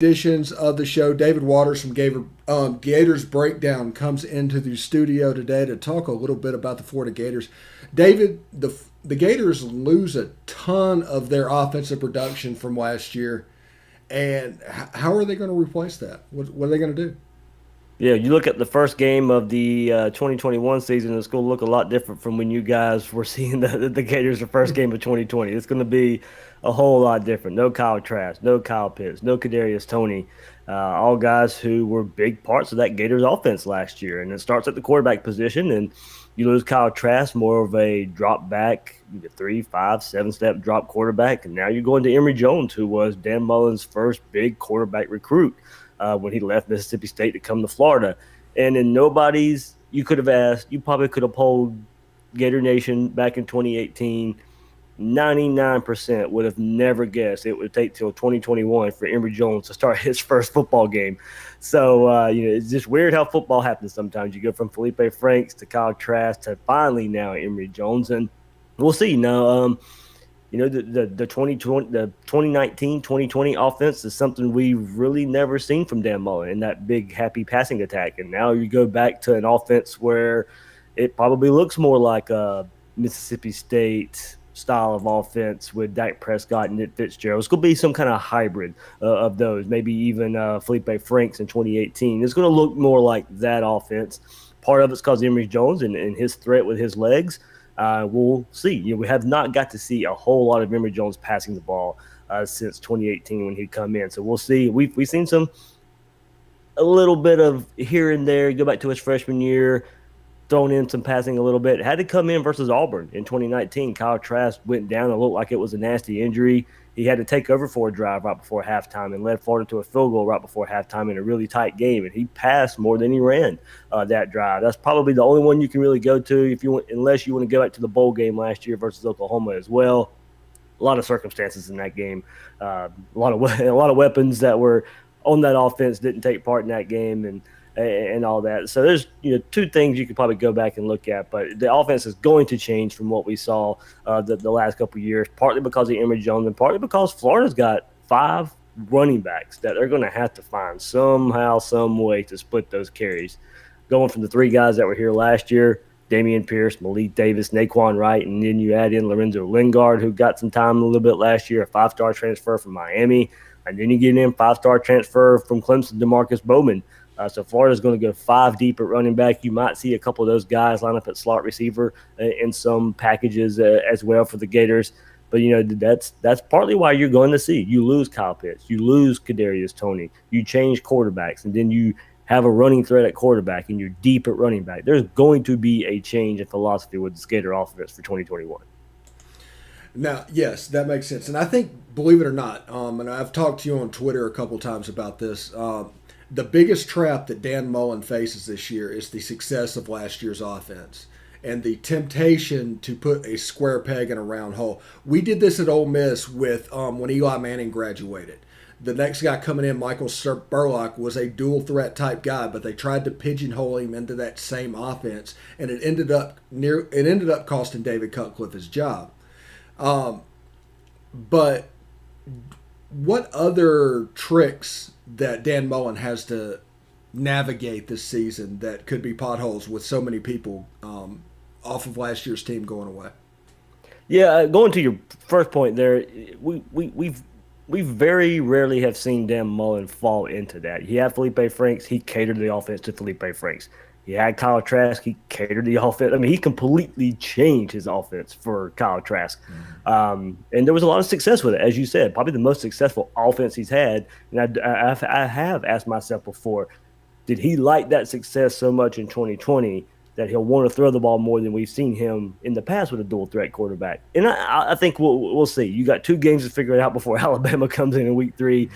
editions of the show. David Waters from Gators Breakdown comes into the studio today to talk a little bit about the Florida Gators. David, the Gators lose a ton of their offensive production from last year, and how are they going to replace that? What are they going to do? Yeah, you look at the first game of the 2021 season, it's going to look a lot different from when you guys were seeing the Gators the first game of 2020. It's going to be a whole lot different. No Kyle Trask, no Kyle Pitts, no Kadarius Toney, all guys who were big parts of that Gators offense last year. And it starts at the quarterback position, and you lose Kyle Trask, more of a drop back, 3, 5, 7 step drop quarterback. And now you're going to Emory Jones, who was Dan Mullen's first big quarterback recruit when he left Mississippi State to come to Florida. And in nobody's, you could have asked, you probably could have polled Gator Nation back in 2018. 99% would have never guessed it would take till 2021 for Emory Jones to start his first football game. So, it's just weird how football happens sometimes. You go from Felipe Franks to Kyle Trask to finally now Emory Jones. And we'll see. Now, the 2020, the 2019 2020 offense is something we've really never seen from Dan Mullen in that big happy passing attack. And now you go back to an offense where it probably looks more like a Mississippi State style of offense with Dak Prescott and Nick Fitzgerald. It's going to be some kind of hybrid of those, maybe even Felipe Franks in 2018. It's going to look more like that offense. Part of it's because Emory Jones and his threat with his legs. We'll see. We have not got to see a whole lot of Emory Jones passing the ball since 2018 when he'd come in. So we'll see. We've seen a little bit of here and there. Go back to his freshman year, thrown in some passing a little bit. Had to come in versus Auburn in 2019. Kyle Trask went down. It looked like it was a nasty injury. He had to take over for a drive right before halftime and led Florida to a field goal right before halftime in a really tight game. And he passed more than he ran that drive. That's probably the only one you can really go to if you want, unless you want to go back to the bowl game last year versus Oklahoma as well. A lot of circumstances in that game. A lot of weapons that were on that offense didn't take part in that game, and all that. So there's two things you could probably go back and look at, but the offense is going to change from what we saw the last couple of years, partly because of Emory Jones and partly because Florida's got 5 running backs that they're going to have to find somehow, some way to split those carries. Going from the 3 guys that were here last year, Damian Pierce, Malik Davis, Naquan Wright, and then you add in Lorenzo Lingard, who got some time a little bit last year, a 5-star transfer from Miami, and then you get in 5-star transfer from Clemson, DeMarcus Bowman. So Florida's going to go 5 deep at running back. You might see a couple of those guys line up at slot receiver in some packages as well for the Gators. But that's partly why you're going to see you lose Kyle Pitts, you lose Kadarius Toney, you change quarterbacks, and then you have a running threat at quarterback, and you're deep at running back. There's going to be a change in philosophy with the Gator offense for 2021. Now, yes, that makes sense, and I think, believe it or not, and I've talked to you on Twitter a couple times about this. The biggest trap that Dan Mullen faces this year is the success of last year's offense and the temptation to put a square peg in a round hole. We did this at Ole Miss with when Eli Manning graduated. The next guy coming in, Michael Spurlock, was a dual threat type guy, but they tried to pigeonhole him into that same offense, and it ended up costing David Cutcliffe his job. But what other tricks that Dan Mullen has to navigate this season that could be potholes with so many people off of last year's team going away? Yeah, going to your first point there, we very rarely have seen Dan Mullen fall into that. He had Felipe Franks, he catered the offense to Felipe Franks. He had Kyle Trask, he catered the offense. I mean, he completely changed his offense for Kyle Trask. And there was a lot of success with it, as you said, probably the most successful offense he's had. And I have asked myself before, did he like that success so much in 2020 that he'll want to throw the ball more than we've seen him in the past with a dual threat quarterback? And I think we'll see. You got 2 games to figure it out before Alabama comes in week 3.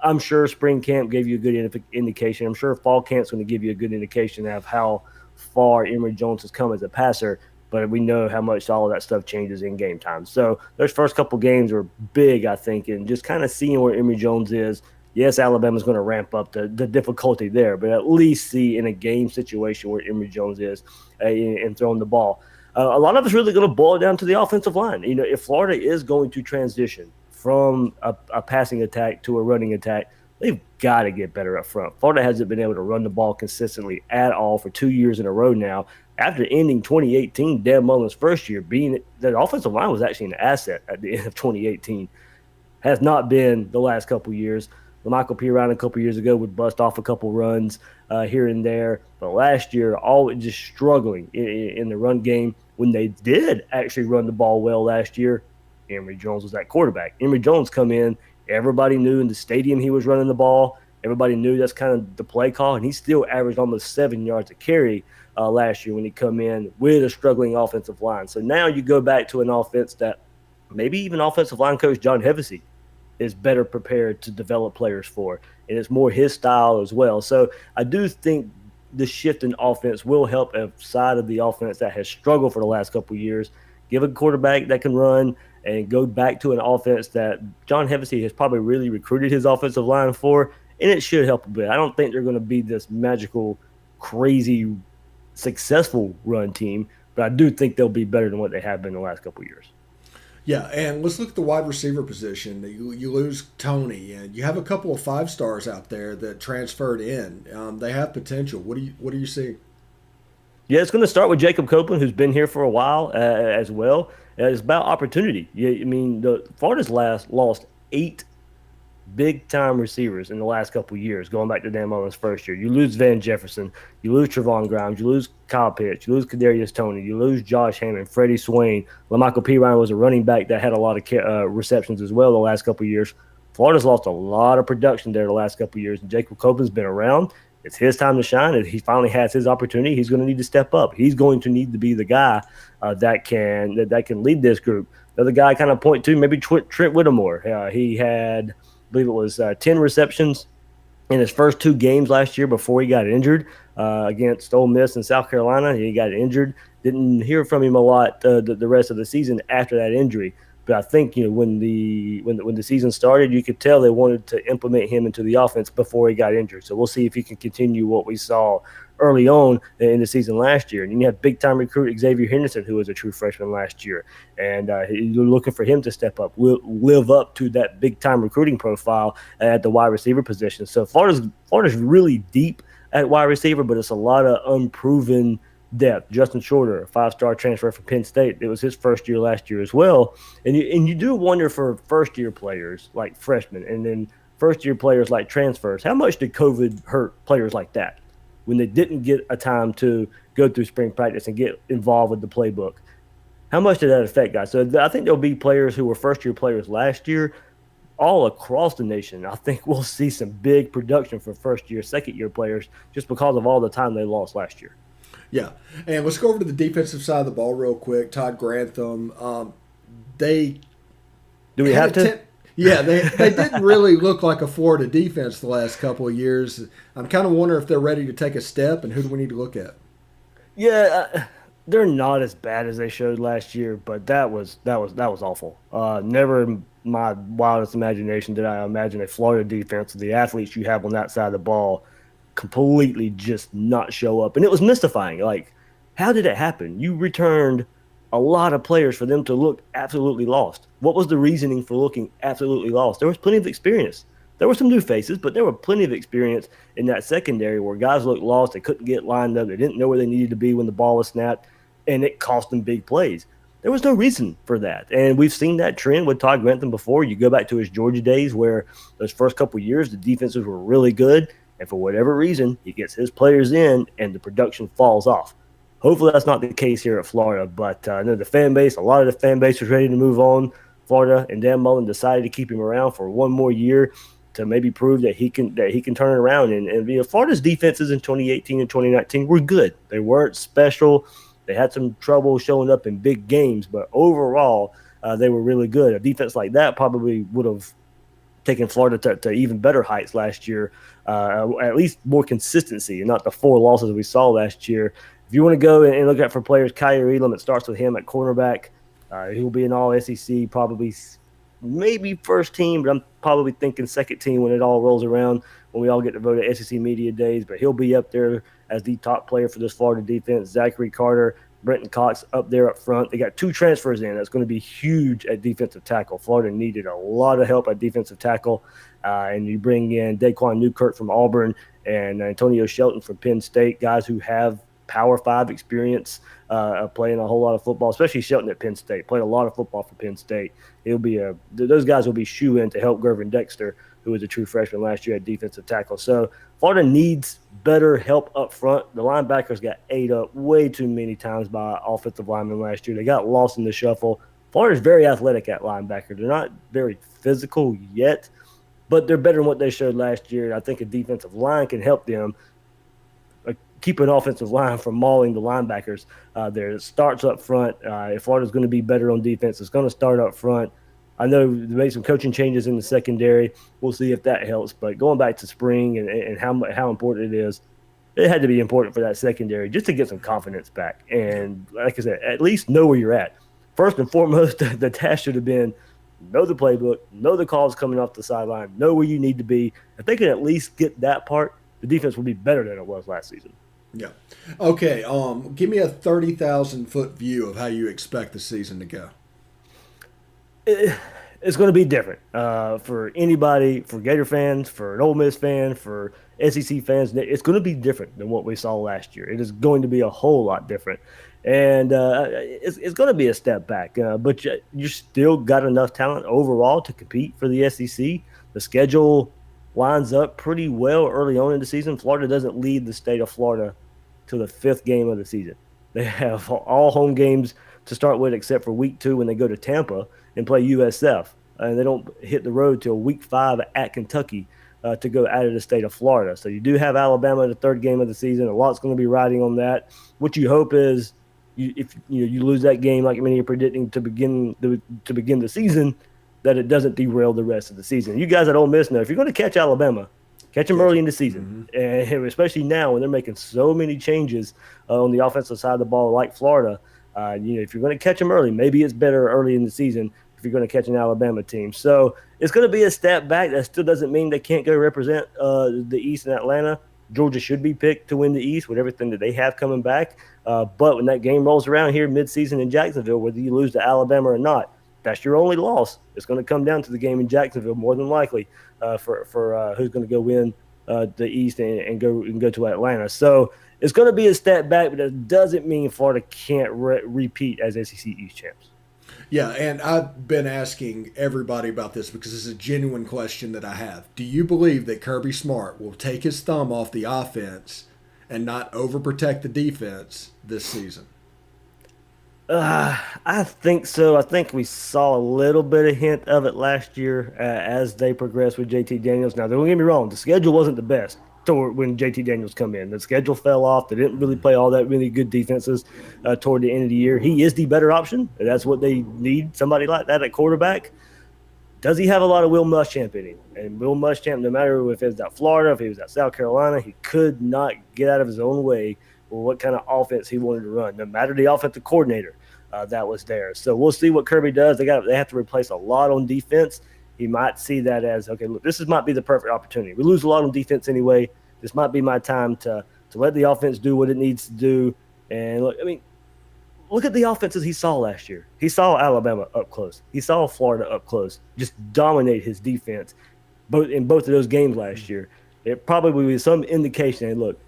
I'm sure spring camp gave you a good indication. I'm sure fall camp's going to give you a good indication of how far Emory Jones has come as a passer, but we know how much all of that stuff changes in game time. So those first couple games are big, I think, and just kind of seeing where Emory Jones is. Yes, Alabama's going to ramp up the difficulty there, but at least see in a game situation where Emory Jones is and throwing the ball. A lot of it's really going to boil down to the offensive line. If Florida is going to transition from a passing attack to a running attack, they've got to get better up front. Florida hasn't been able to run the ball consistently at all for 2 years in a row now. After ending 2018, Dan Mullen's first year, being the offensive line was actually an asset at the end of 2018, has not been the last couple years. Michael Pirine a couple years ago would bust off a couple runs here and there, but last year, all just struggling in the run game. When they did actually run the ball well last year, Emory Jones was that quarterback. Emory Jones come in, everybody knew in the stadium he was running the ball. Everybody knew that's kind of the play call, and he still averaged almost 7 yards a carry last year when he come in with a struggling offensive line. So now you go back to an offense that maybe even offensive line coach John Hevesy is better prepared to develop players for, and it's more his style as well. So I do think the shift in offense will help a side of the offense that has struggled for the last couple of years. Give a quarterback that can run and go back to an offense that John Hevesy has probably really recruited his offensive line for, and it should help a bit. I don't think they're going to be this magical, crazy, successful run team, but I do think they'll be better than what they have been the last couple of years. Yeah, and let's look at the wide receiver position. You lose Tony, and you have a couple of 5 stars out there that transferred in. They have potential. What do you see? Yeah, it's going to start with Jacob Copeland, who's been here for a while as well. It's about opportunity. Yeah, I mean, Florida's lost 8 big time receivers in the last couple of years, going back to Dan Mullen's first year. You lose Van Jefferson, you lose Trevon Grimes, you lose Kyle Pitts, you lose Kadarius Toney, you lose Josh Hammond, Freddie Swain. LaMichael Pirine was a running back that had a lot of receptions as well the last couple of years. Florida's lost a lot of production there the last couple of years, and Jacob Copeland's been around. It's his time to shine. If he finally has his opportunity, he's going to need to step up. He's going to need to be the guy that can lead this group. The other guy I kind of point to, maybe Trent Whittemore. He had, I believe it was 10 receptions in his first 2 games last year before he got injured against Ole Miss and South Carolina. He got injured. Didn't hear from him a lot the rest of the season after that injury. But I think when the season started, you could tell they wanted to implement him into the offense before he got injured. So we'll see if he can continue what we saw early on in the season last year. And then you have big time recruit Xavier Henderson, who was a true freshman last year, and you're looking for him to step up, live up to that big time recruiting profile at the wide receiver position. So Florida's really deep at wide receiver, but it's a lot of unproven depth. Justin Shorter, a 5-star transfer from Penn State. It was his first year last year as well. And you do wonder for first-year players like freshmen and then first-year players like transfers, how much did COVID hurt players like that when they didn't get a time to go through spring practice and get involved with the playbook? How much did that affect guys? So I think there'll be players who were first-year players last year all across the nation. I think we'll see some big production for first-year, second-year players just because of all the time they lost last year. Yeah, and let's go over to the defensive side of the ball real quick. Todd Grantham, they Do we have to? yeah, they didn't really look like a Florida defense the last couple of years. I'm kind of wondering if they're ready to take a step, and who do we need to look at? Yeah, they're not as bad as they showed last year, but that was awful. Never in my wildest imagination did I imagine a Florida defense with the athletes you have on that side of the ball completely just not show up. And it was mystifying. Like, how did it happen? You returned a lot of players for them to look absolutely lost. What was the reasoning for looking absolutely lost? There was plenty of experience. There were some new faces, but there were plenty of experience in that secondary where guys looked lost. They couldn't get lined up. They didn't know where they needed to be when the ball was snapped, and it cost them big plays. There was no reason for that. And we've seen that trend with Todd Grantham before. You go back to his Georgia days where those first couple of years, the defenses were really good. And for whatever reason, he gets his players in and the production falls off. Hopefully that's not the case here at Florida. But I know a lot of the fan base was ready to move on. Florida and Dan Mullen decided to keep him around for one more year to maybe prove that he can turn it around. And Florida's defenses in 2018 and 2019 were good. They weren't special. They had some trouble showing up in big games, but overall they were really good. A defense like that probably would have taken Florida to even better heights last year, at least more consistency and not the 4 losses we saw last year. If you want to go and look at for players, Kyer Elam, it starts with him at cornerback. He'll be an all-SEC, probably maybe first team, but I'm probably thinking second team when it all rolls around, when we all get to vote at SEC Media Days. But he'll be up there as the top player for this Florida defense. Zachary Carter, Brenton Cox up there up front. They got two transfers in. That's going to be huge at defensive tackle. Florida needed a lot of help at defensive tackle. And you bring in Daquan Newkirk from Auburn and Antonio Shelton from Penn State, guys who have Power Five experience playing a whole lot of football, especially Shelton at Penn State. Played a lot of football for Penn State. Those guys will be shoe in to help Gervin Dexter, who was a true freshman last year at defensive tackle. So Florida needs better help up front. The linebackers got ate up way too many times by offensive linemen last year. They got lost in the shuffle. Florida's very athletic at linebacker. They're not very physical yet, but they're better than what they showed last year. I think a defensive line can help them keep an offensive line from mauling the linebackers there. It starts up front. If Florida's going to be better on defense, it's going to start up front. I know they made some coaching changes in the secondary. We'll see if that helps. But going back to spring and how important it is, it had to be important for that secondary just to get some confidence back. And like I said, at least know where you're at. First and foremost, the task should have been know the playbook, know the calls coming off the sideline, know where you need to be. If they can at least get that part, the defense will be better than it was last season. Yeah. Okay. Give me a 30,000-foot view of how you expect the season to go. It's going to be different for anybody, for Gator fans, for an Ole Miss fan, for SEC fans. It's going to be different than what we saw last year. It is going to be a whole lot different, and it's going to be a step back. But you still got enough talent overall to compete for the SEC. The schedule lines up pretty well early on in the season. Florida doesn't lead the state of Florida to the fifth game of the season. They have all home games to start with, except for week 2 when they go to Tampa and play USF. And they don't hit the road till week 5 at Kentucky to go out of the state of Florida. So you do have Alabama the third game of the season. A lot's going to be riding on that. What you hope is if you lose that game like many are predicting to begin the season, that it doesn't derail the rest of the season. You guys at Ole Miss know if you're going to catch Alabama, catch them early in the season, and especially now when they're making so many changes on the offensive side of the ball, like Florida. If you're going to catch them early, maybe it's better early in the season if you're going to catch an Alabama team. So it's going to be a step back. That still doesn't mean they can't go represent the East in Atlanta. Georgia should be picked to win the East with everything that they have coming back. But when that game rolls around here midseason in Jacksonville, whether you lose to Alabama or not, that's your only loss. It's going to come down to the game in Jacksonville more than likely for who's going to go win the East and go to Atlanta. So it's going to be a step back, but it doesn't mean Florida can't repeat as SEC East champs. Yeah, and I've been asking everybody about this because it's a genuine question that I have. Do you believe that Kirby Smart will take his thumb off the offense and not overprotect the defense this season? I think so. I think we saw a little bit of hint of it last year as they progressed with JT Daniels. Now, don't get me wrong, the schedule wasn't the best toward when JT Daniels come in. The schedule fell off. They didn't really play all that really good defenses toward the end of the year. He is the better option. That's what they need, somebody like that at quarterback. Does he have a lot of Will Muschamp in him? And Will Muschamp, no matter if it was at Florida, if he was at South Carolina, he could not get out of his own way for what kind of offense he wanted to run, no matter the offensive coordinator that was there. So we'll see what Kirby does. They have to replace a lot on defense. He might see that as, okay, look, might be the perfect opportunity. We lose a lot on defense anyway. This might be my time to let the offense do what it needs to do. And look at the offenses he saw last year. He saw Alabama up close. He saw Florida up close, just dominate his defense in both of those games last year. It probably would be some indication that, look,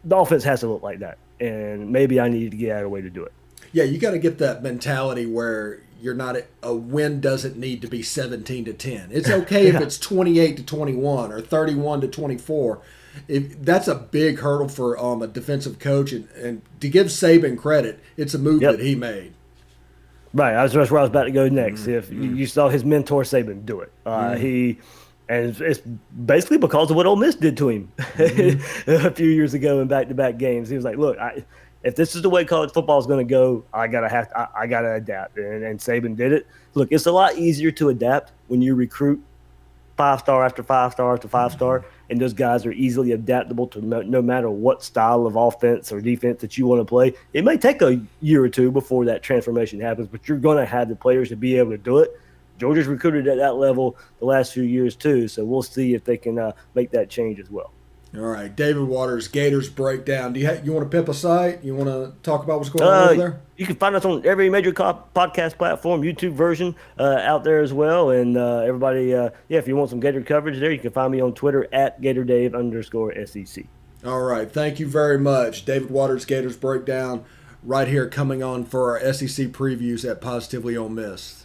the offense has to look like that. And maybe I needed to get out of the way to do it. Yeah, you got to get that mentality where you're not a win doesn't need to be 17-10. It's okay if it's 28-21 or 31-24. That's a big hurdle for a defensive coach, and to give Saban credit, it's a move that he made. Right, that's where I was about to go next. If you saw his mentor Saban do it, and it's basically because of what Ole Miss did to him a few years ago in back-to-back games. He was like, "Look, if this is the way college football is going to go, I gotta adapt." And Saban did it. Look, it's a lot easier to adapt when you recruit 5-star after 5-star after 5-star, and those guys are easily adaptable to no matter what style of offense or defense that you want to play. It may take a year or two before that transformation happens, but you're going to have the players to be able to do it. Georgia's recruited at that level the last few years too, so we'll see if they can make that change as well. All right, David Waters, Gators breakdown. You want to pimp a site? You want to talk about what's going on over Uh, there? you can find us on every major podcast platform, YouTube version out there as well. And everybody, yeah, if you want some Gator coverage there, you can find me on Twitter at GatorDave_SEC. All right, thank you very much, David Waters, Gators breakdown, right here coming on for our SEC previews at Positively Ole Miss.